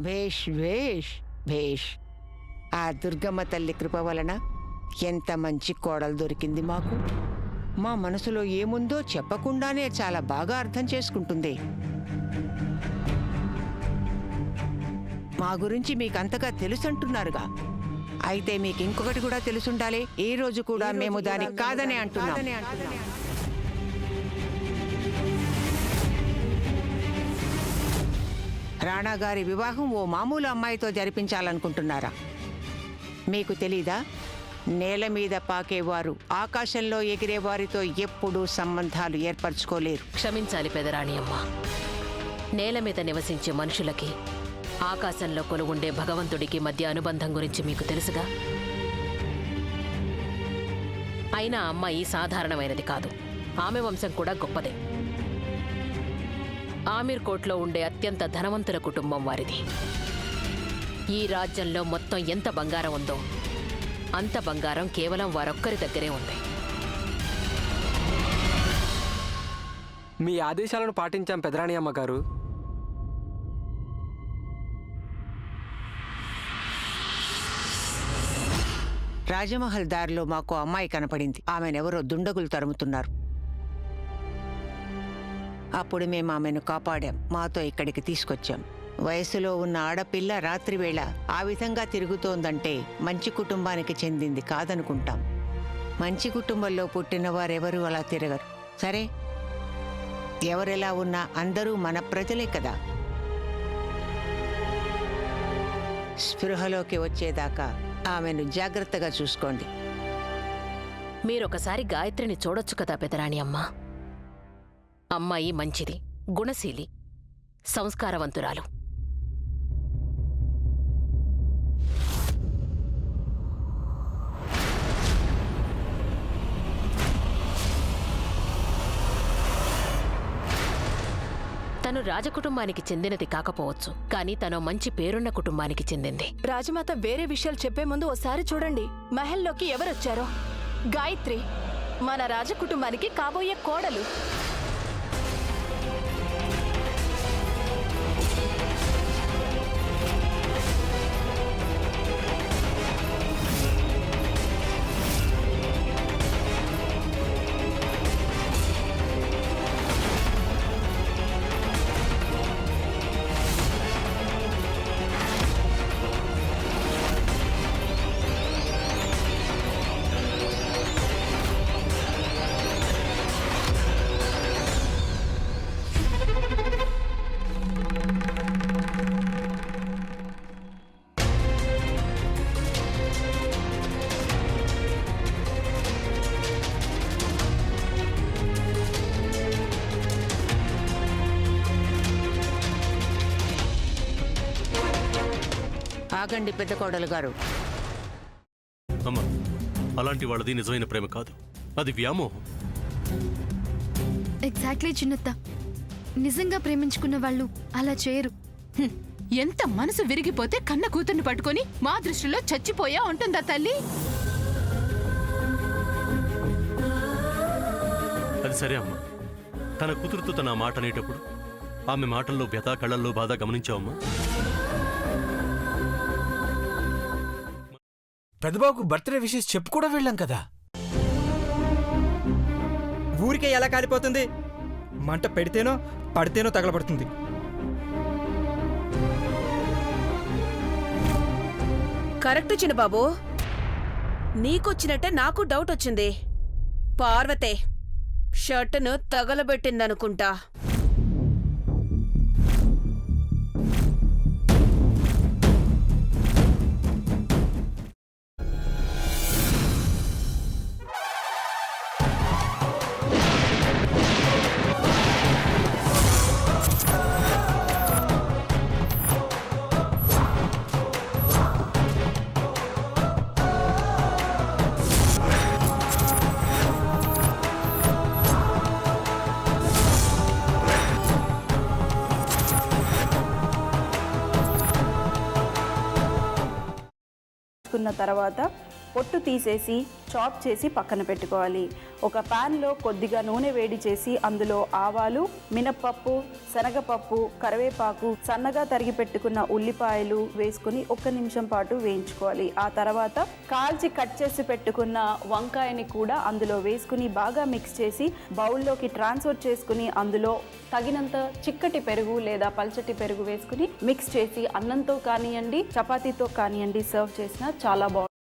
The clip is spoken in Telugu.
భేష్ భేష్ భేష్. ఆ దుర్గమ్మ తల్లి కృప వలన ఎంత మంచి కోడలు దొరికింది మాకు. మా మనసులో ఏముందో చెప్పకుండానే చాలా బాగా అర్థం చేసుకుంటుంది. మా గురించి మీకంతగా తెలుసంటున్నారుగా, అయితే మీకు ఇంకొకటి కూడా తెలుసుండాలి. ఈ రోజు కూడా మేము దానికి కాదనే అంటున్నాం. రాణా గారి వివాహం ఓ మామూలు అమ్మాయితో జరిపించాలనుకుంటున్నారా? మీకు తెలీదా? నేల మీద పాకేవారు ఆకాశంలో ఎగిరేవారితో ఎప్పుడూ సంబంధాలు ఏర్పరచుకోలేరు. క్షమించాలి పెదరాణి అమ్మ. నేల మీద నివసించే మనుషులకి ఆకాశంలో కొలువుండే భగవంతుడికి మధ్య అనుబంధం గురించి మీకు తెలుసుగా. అయినా అమ్మాయి సాధారణమైనది కాదు. ఆమె వంశం కూడా గొప్పదే. ఆమీర్ కోట్లో ఉండే అత్యంత ధనవంతుల కుటుంబం వారిది. ఈ రాజ్యంలో మొత్తం ఎంత బంగారం ఉందో అంత బంగారం కేవలం వారొక్కరి దగ్గరే ఉంది. మీ ఆదేశాలను పాటించాం పెదరాణి అమ్మగారు. రాజమహల్ దారిలో మాకు అమ్మాయి కనపడింది. ఆమెనెవరో దుండగులు తరుముతున్నారు. అప్పుడు మేము ఆమెను కాపాడాం. మాతో ఇక్కడికి తీసుకొచ్చాం. వయసులో ఉన్న ఆడపిల్ల రాత్రివేళ ఆ విధంగా తిరుగుతోందంటే మంచి కుటుంబానికి చెందింది కాదనుకుంటాం. మంచి కుటుంబంలో పుట్టిన వారెవరూ అలా తిరగరు. సరే, ఎవరెలా ఉన్నా అందరూ మన ప్రజలే కదా. స్పృహలోకి వచ్చేదాకా ఆమెను జాగ్రత్తగా చూసుకోండి. మీరొకసారి గాయత్రిని చూడొచ్చు కదా పెదరాణి అమ్మ. అమ్మాయి మంచిది, గుణశీలి, సంస్కారవంతురాలు. తను రాజకుటుంబానికి చెందినది కాకపోవచ్చు, కానీ తను మంచి పేరున్న కుటుంబానికి చెందింది. రాజమాత వేరే విషయాలు చెప్పే ముందు ఓసారి చూడండి, మహల్లోకి ఎవరొచ్చారో. గాయత్రి, మన రాజకుటుంబానికి కాబోయే కోడలు. ఆగండి పెద్ద కోడలు గారు. అమ్మా, అలాంటి వాళ్ళది నిజమైన ప్రేమ కాదు, అది వ్యామోహం. ఎగ్జాక్ట్లీ చిన్నత్త. నిజంగా ప్రేమించుకున్న వాళ్ళు అలా చేయరు. ఎంత మనసు విరిగిపోతే కన్న కూతుర్ని పట్టుకొని మా దృష్టిలో చచ్చిపోయా ఉంటుందా తల్లి? అది సరే అమ్మా, తన కూతురుతో తన మాట అనేటప్పుడు ఆమె మాటల్లో వ్యథ, కళ్ళల్లో బాధ గమనించావమ్మా? పెద్దబాబుకు బర్త్డే విషెస్ చెప్పు కూడా వెళ్ళాం కదా. ఊరికే ఎలా కాలిపోతుంది? మంట పెడితేనో పడితేనో తగలబడుతుంది. కరెక్ట్ చిన్నబాబు, నీకొచ్చినట్టే నాకు డౌట్ వచ్చింది. పార్వతే షర్టును తగలబెట్టిందనుకుంటా. తర్వాత పొట్టు తీసేసి చాప్ చేసి పక్కన పెట్టుకోవాలి. ఒక ప్యాన్లో కొద్దిగా నూనె వేడి చేసి అందులో ఆవాలు, మినప్పప్పు, శనగపప్పు, కరివేపాకు, సన్నగా తరిగి పెట్టుకున్న ఉల్లిపాయలు వేసుకుని 1 నిమిషం పాటు వేయించుకోవాలి. ఆ తర్వాత కాల్చి కట్ చేసి పెట్టుకున్న వంకాయని కూడా అందులో వేసుకుని బాగా మిక్స్ చేసి బౌల్లోకి ట్రాన్స్ఫర్ చేసుకుని అందులో తగినంత చిక్కటి పెరుగు లేదా పల్చటి పెరుగు వేసుకుని మిక్స్ చేసి అన్నంతో కానివ్వండి, చపాతీతో కానివ్వండి సర్వ్ చేసినా చాలా బాగుంటుంది.